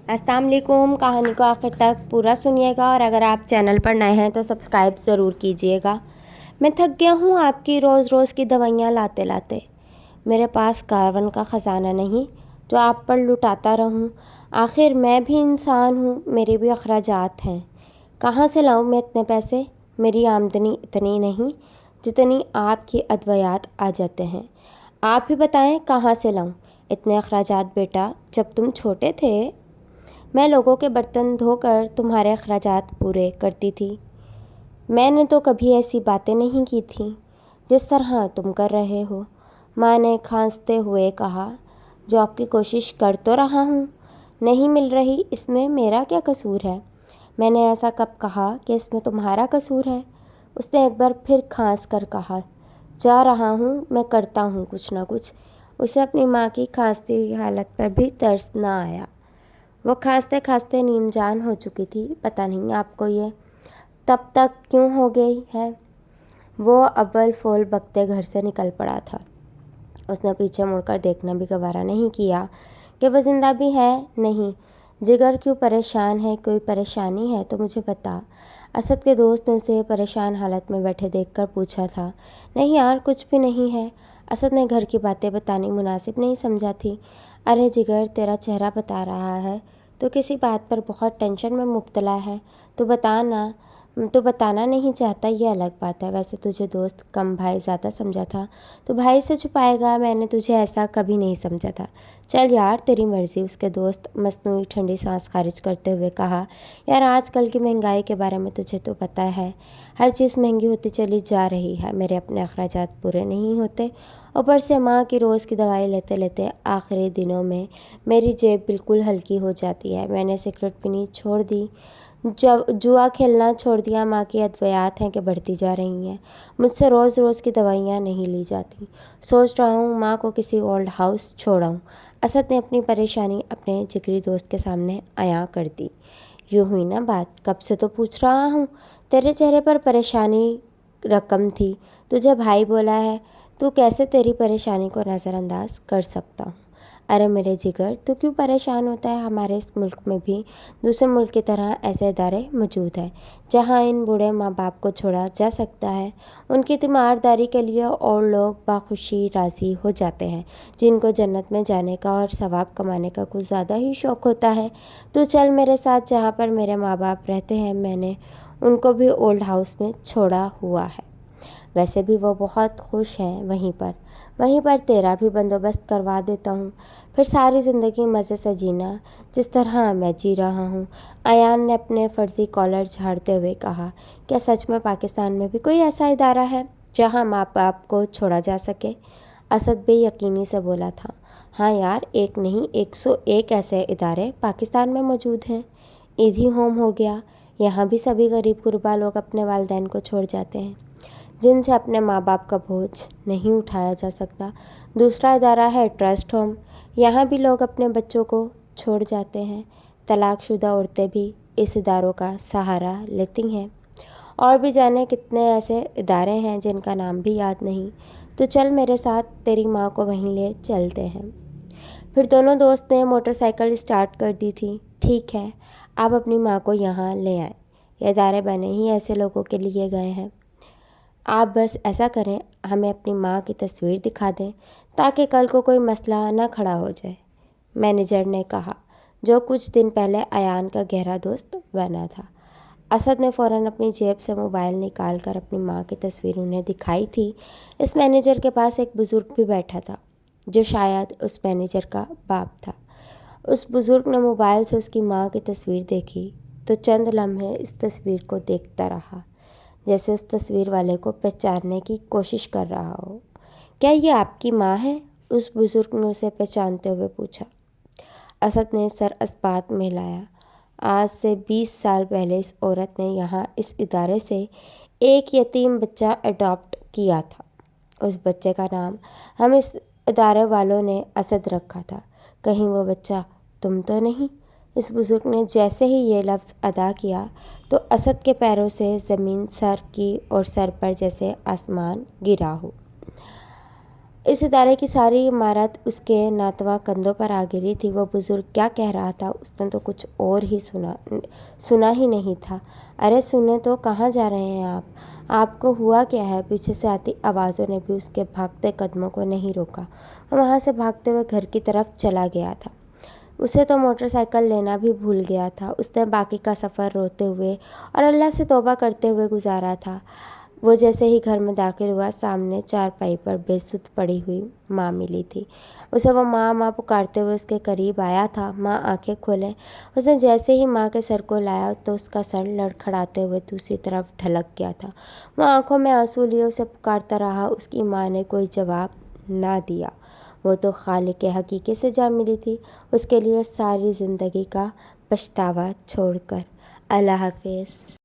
अस्सलाम वालेकुम। कहानी को आखिर तक पूरा सुनिएगा और अगर आप चैनल पर नए हैं तो सब्सक्राइब ज़रूर कीजिएगा। मैं थक गया हूँ आपकी रोज़ रोज़ की दवाइयाँ लाते लाते। मेरे पास कार्बन का ख़जाना नहीं जो आप पर लुटाता रहूँ। आखिर मैं भी इंसान हूँ, मेरे भी अखराजात हैं। कहाँ से लाऊँ मैं इतने पैसे? मेरी आमदनी इतनी नहीं जितनी आपकी अद्वियात आ जाते हैं। आप ही बताएं कहाँ से लाऊँ इतने अखराजात? बेटा, जब तुम छोटे थे मैं लोगों के बर्तन धोकर तुम्हारे अखराजात पूरे करती थी। मैंने तो कभी ऐसी बातें नहीं की थी जिस तरह तुम कर रहे हो। माँ ने खांसते हुए कहा, जो आपकी कोशिश कर तो रहा हूँ, नहीं मिल रही, इसमें मेरा क्या कसूर है? मैंने ऐसा कब कहा कि इसमें तुम्हारा कसूर है? उसने एक बार फिर खांस कर कहा, जा रहा हूँ, मैं करता हूँ कुछ ना कुछ। उसे अपनी माँ की खांसती हुई हालत पर भी तरस न आया। वो खांसते खांसते नीम जान हो चुकी थी। पता नहीं आपको ये तब तक क्यों हो गई है। वो अव्वल फोल बकते घर से निकल पड़ा था। उसने पीछे मुड़कर देखना भी गवारा नहीं किया कि वह जिंदा भी है नहीं। जिगर क्यों परेशान है? कोई परेशानी है तो मुझे बता। असद के दोस्त ने उसे परेशान हालत में बैठे देखकर पूछा था। नहीं यार, कुछ भी नहीं है। असद ने घर की बातें बतानी मुनासिब नहीं समझा थी। अरे जिगर, तेरा चेहरा बता रहा है तो किसी बात पर बहुत टेंशन में मुब्तला है। तो बताना नहीं चाहता, ये अलग बात है। वैसे तुझे दोस्त कम भाई ज़्यादा समझा था तो भाई से छुपाएगा। मैंने तुझे ऐसा कभी नहीं समझा था। चल यार, तेरी मर्ज़ी। उसके दोस्त मसनूई ठंडी सांस खारिज करते हुए कहा, यार आजकल की महंगाई के बारे में तुझे तो पता है, हर चीज़ महंगी होती चली जा रही है। मेरे अपने अखराजात पूरे नहीं होते, ऊपर से माँ की रोज़ की दवाई लेते लेते आखिरी दिनों में मेरी जेब बिल्कुल हल्की हो जाती है। मैंने सिगरेट पीनी छोड़ दी, जब जुआ खेलना छोड़ दिया। माँ की अद्वियात हैं कि बढ़ती जा रही हैं। मुझसे रोज़ रोज़ की दवाइयाँ नहीं ली जाती। सोच रहा हूँ माँ को किसी ओल्ड हाउस छोड़ाऊँ। असद ने अपनी परेशानी अपने जिगरी दोस्त के सामने अयां कर दी। यूँ हुई ना बात, कब से तो पूछ रहा हूँ। तेरे चेहरे पर परेशानी रकम थी, तुझे भाई बोला है, तू कैसे तेरी परेशानी को नज़रअंदाज कर सकता हूँ? अरे मेरे जिगर, तू क्यों परेशान होता है? हमारे इस मुल्क में भी दूसरे मुल्क की तरह ऐसे इदारे मौजूद हैं जहाँ इन बूढ़े माँ बाप को छोड़ा जा सकता है। उनकी तीमारदारी के लिए और लोग बाखुशी राज़ी हो जाते हैं जिनको जन्नत में जाने का और सवाब कमाने का कुछ ज़्यादा ही शौक़ होता है। तू चल मेरे साथ, जहाँ पर मेरे माँ बाप रहते हैं। मैंने उनको भी ओल्ड हाउस में छोड़ा हुआ है। वैसे भी वो बहुत खुश हैं वहीं पर तेरा भी बंदोबस्त करवा देता हूँ। फिर सारी ज़िंदगी मज़े से जीना जिस तरह मैं जी रहा हूँ। अयान ने अपने फर्जी कॉलर झाड़ते हुए कहा, क्या सच में पाकिस्तान में भी कोई ऐसा इदारा है जहाँ माँ बाप को छोड़ा जा सके? असद बेयकीनी से बोला था। हाँ यार, एक नहीं 101 ऐसे इदारे पाकिस्तान में मौजूद हैं। ईदी होम हो गया, यहाँ भी सभी गरीब गुरबा लोग अपने वालिदैन को छोड़ जाते हैं जिनसे अपने माँ बाप का बोझ नहीं उठाया जा सकता। दूसरा इदारा है ट्रस्ट होम, यहाँ भी लोग अपने बच्चों को छोड़ जाते हैं। तलाकशुदा औरतें भी इस इदारों का सहारा लेती हैं। और भी जाने कितने ऐसे इदारे हैं जिनका नाम भी याद नहीं। तो चल मेरे साथ, तेरी माँ को वहीं ले चलते हैं। फिर दोनों दोस्त ने मोटरसाइकिल स्टार्ट कर दी थी। ठीक है, आप अपनी माँ को यहाँ ले आएँ। ये इदारे बने ही ऐसे लोगों के लिए गए हैं। आप बस ऐसा करें, हमें अपनी माँ की तस्वीर दिखा दें ताकि कल को कोई मसला न खड़ा हो जाए, मैनेजर ने कहा, जो कुछ दिन पहले अयान का गहरा दोस्त बना था। असद ने फ़ौरन अपनी जेब से मोबाइल निकाल कर अपनी माँ की तस्वीर उन्हें दिखाई थी। इस मैनेजर के पास एक बुज़ुर्ग भी बैठा था जो शायद उस मैनेजर का बाप था। उस बुज़ुर्ग ने मोबाइल से उसकी माँ की तस्वीर देखी तो चंद लम्हे इस तस्वीर को देखता रहा, जैसे उस तस्वीर वाले को पहचानने की कोशिश कर रहा हो। क्या ये आपकी माँ है? उस बुज़ुर्ग ने उसे पहचानते हुए पूछा। असद ने सर इस्बात में हिलाया। आज से 20 साल पहले इस औरत ने यहाँ इस इदारे से एक यतीम बच्चा अडॉप्ट किया था। उस बच्चे का नाम हम इस इदारे वालों ने असद रखा था। कहीं वो बच्चा तुम तो नहीं? इस बुज़ुर्ग ने जैसे ही ये लफ्ज़ अदा किया तो असद के पैरों से ज़मीन सर की और सर पर जैसे आसमान गिरा हो। اس ادارے کی ساری عمارت اس کے ناتواں کندھوں پر آ گری تھی۔ وہ بزرگ کیا کہہ رہا تھا اس نے تو کچھ اور ہی سنا ہی نہیں تھا۔ ارے سنیں تو، کہاں جا رہے ہیں آپ کو ہوا کیا ہے؟ پیچھے سے آتی آوازوں نے بھی اس کے بھاگتے قدموں کو نہیں روکا۔ وہ وہاں سے بھاگتے ہوئے گھر کی طرف چلا گیا تھا۔ اسے تو موٹر سائیکل لینا بھی بھول گیا تھا۔ اس نے باقی کا سفر روتے ہوئے اور اللہ سے توبہ کرتے ہوئے گزارا تھا۔ وہ جیسے ہی گھر میں داخل ہوا، سامنے چارپائی پر بے سدھ پڑی ہوئی ماں ملی تھی۔ اسے وہ ماں ماں پکارتے ہوئے اس کے قریب آیا تھا۔ ماں آنکھیں کھولے۔ اس نے جیسے ہی ماں کے سر کو لایا تو اس کا سر لڑکھڑاتے ہوئے دوسری طرف ڈھلک گیا تھا۔ وہ آنکھوں میں آنسو لیے اسے پکارتا رہا۔ اس کی ماں نے کوئی جواب نہ دیا۔ وہ تو خالق حقیقی سے جا ملی تھی، اس کے لیے ساری زندگی کا پچھتاوا چھوڑ کر۔ اللہ حافظ۔